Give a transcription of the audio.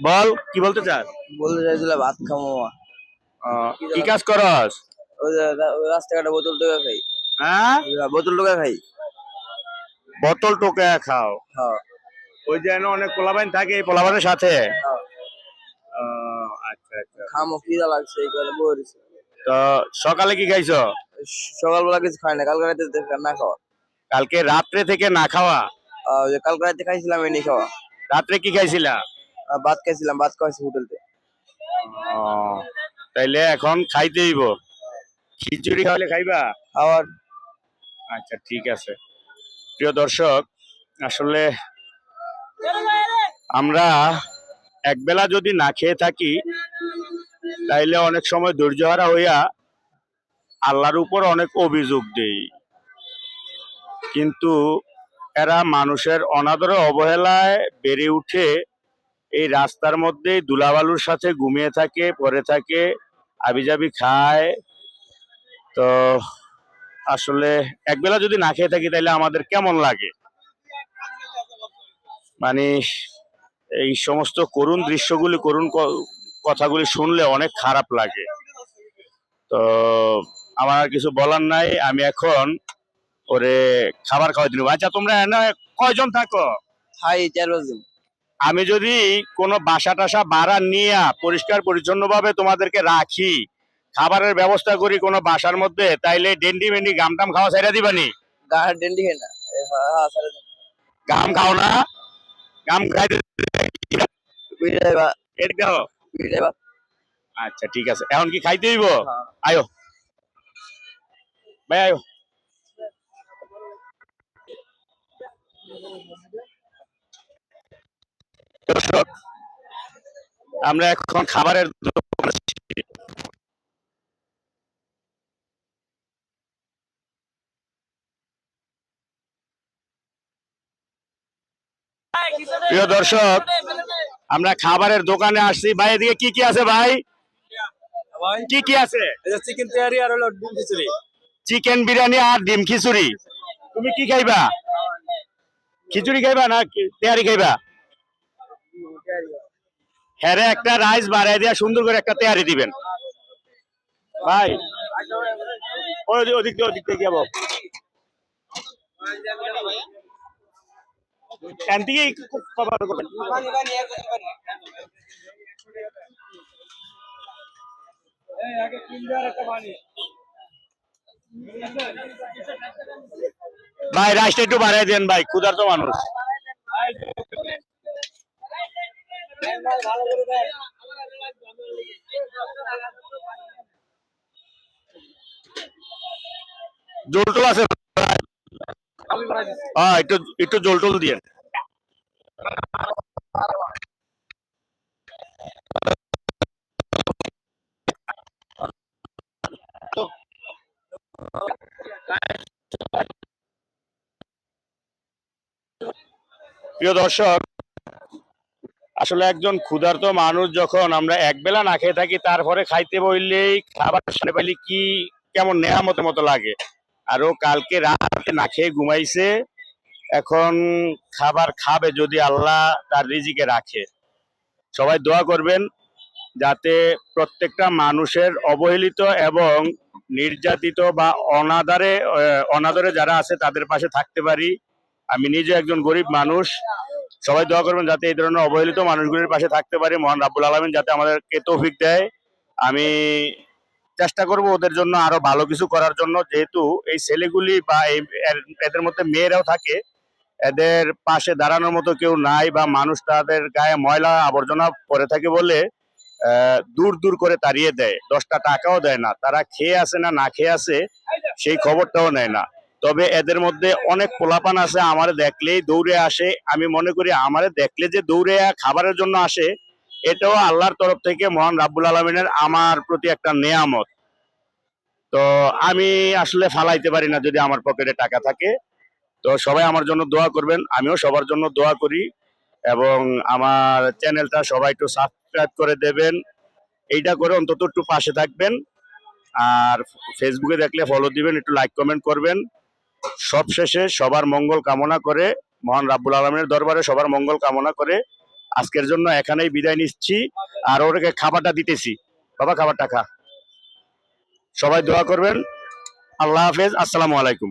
বল কি বলতে চাস? বলতে চাইছিলাম ভাত খামো। কি কাজ করস? ওই যে রাস্তাঘাটে বোতল টোকা খাই। হ্যাঁ, বোতল টোকা খাই। বোতল টোকা খাও? হ্যাঁ। ওই যে অনেক পোলাপাইন থাকে, এই পোলাপানের সাথে? হ্যাঁ। আচ্ছা আচ্ছা। খামো, খিদা লাগছে এই কারণে বই রইছি। তো সকালে কি খাইছো? সকালবেলা কিছু খাই না, কালকে রাতে না খাওয়া। কালকে রাত্রে থেকে না খাওয়া? ওই যে কালকে রাতে খাইছিলাম এনে খাওয়া। রাত্রে কি খাইছিলা? ভাত খাইছিলাম, ভাত খাইছি হোটেলতে। তাইলে এখন খাইতে হইব। খিচুড়ি খাইলে খাইবা? খাওয়ার। আচ্ছা ঠিক আছে। প্রিয় দর্শক, আসলে আমরা একবেলা যদি না খেয়ে থাকি তাইলে অনেক সময় ধৈর্যহারা হইয়া আল্লাহর উপর অনেক অভিযোগ দেই, কিন্তু এরা মানুষের অনাদরে অবহেলায় বেড়ে উঠে এই রাস্তার মধ্যে ধুলাবালুর সাথে ঘুমিয়ে থাকে, পড়ে থাকে, আবিজাবি খায়। তো আসলে একবেলা যদি না খেয়ে থাকি তাহলে আমাদের কেমন লাগে? মানে এই সমস্ত করুণ দৃশ্যগুলি, করুণ কথাগুলি শুনলে অনেক খারাপ লাগে। তো আমার আর কিছু বলার নাই, আমি এখন ওরে খাবার খাওয়াই দিব। আচ্ছা তোমরা কয়জন থাকো? খাই 4 জন। আমি যদি কোনো বাসা টাসা ভাড়া নিয়ে পরিষ্কার পরিচ্ছন্ন ভাবে তোমাদেরকে রাখি, খাবারের ব্যবস্থা করি কোনো বাসার মধ্যে, তাইলে ডেন্ডি মেন্ডি গাম টাম খাওয়া ছাইড়া দিবানি? ডেন্ডি খাই না। হ্যাঁ, গাম খাও না? গাম খাইতে আচ্ছা ঠিক আছে, এখন কি খাইতে হইব? আয়ো ভাই আয়ো। দর্শক, আমরা এখন খাবারের প্রিয় দর্শক, আমরা খাবারের দোকানে আসছি। ভাই এদিকে কি কি আছে ভাই? কি কি আছে? চিকেন তেহারি আর হলো ডিম খিচুড়ি। চিকেন বিরিয়ানি আর ডিম খিচুড়ি। তুমি কি খাইবা? খিচুড়ি খাইবা না তেহারি খাইবা? হ্যাঁ, একটা রাইস বাড়াই দিয়া সুন্দর করে একটা তেহারি দিবেন ভাই। ওদিক দিয়ে যাবো ভাই, রাইসটা একটু বাড়াই দেন ভাই, ক্ষুধার্ত মানুষ। জোল টোল আছে? একটু একটু জোল টোল দিয়ে। প্রিয় দর্শক, আসলে একজন ক্ষুধার্ত মানুষ যখন আমরা একবেলা না খেয়ে থাকি, তারপরে খাইতে বললেই খাবার সামনে পাইলে কি কেমন নেয়ামতের মতো লাগে। আর ও কালকে রাতে না খেয়ে ঘুমাইছে, এখন খাবার খাবে যদি আল্লাহ তার রিজিকে রাখে। সবাই দোয়া করবেন যাতে প্রত্যেকটা মানুষের অবহেলিত এবং নির্যাতিত বা অনাদরে যারা আছে তাদের পাশে থাকতে পারি। আমি নিজে একজন গরিব মানুষ, সবাই দোয়া করবেন যাতে এই ধরনের অবহেলিত মানুষগুলির পাশে থাকতে পারি। মহান রাব্বুল আলামিন যাতে আমাদেরকে তৌফিক দেয়। আমি চেষ্টা করব ওদের জন্য আরো ভালো কিছু করার জন্য, যেহেতু এই ছেলেগুলি বা এদের মধ্যে মেয়েরাও থাকে, এদের পাশে দাঁড়ানোর মতো কেউ নাই, বা মানুষ তাদের গায়ে ময়লা আবর্জনা পড়ে থাকে বলে দূর দূর করে তাড়িয়ে দেয়, 10টা টাকাও দেয় না। তারা খেয়ে আছে না না খেয়ে আছে সেই খবরটাও নেয় না। তবে এদের মধ্যে অনেক পোলাপান আছে, আমারে দেখলেই দৌড়ে আসে। আমি মনে করি আমারে দেখলে যে দৌড়ে খাবারের জন্য আসে, এটাও আল্লাহর তরফ থেকে, মহান রাব্বুল আলামিনের আমার প্রতি একটা নেয়ামত। তো আমি আসলে ফালাইতে পারি না যদি আমার পকেটে টাকা থাকে। তো সবাই আমার জন্য দোয়া করবেন, আমিও সবার জন্য দোয়া করি, এবং আমার চ্যানেলটা সবাই একটু সাবস্ক্রাইব করে দেবেন। এইটা করে অন্তত একটু পাশে থাকবেন। আর ফেসবুকে দেখলে ফলো দিবেন, একটু লাইক কমেন্ট করবেন। সবশেষে সবার মঙ্গল কামনা করে, মহান রাব্বুল আলামিনের দরবারে সবার মঙ্গল কামনা করে আজকের জন্য এখানেই বিদায় নিচ্ছি। আর ওকে খাবারটা দিতেছি, বাবা খাবারটা খা। সবাই দোয়া করবেন। আল্লাহ হাফেজ, আসসালামু আলাইকুম।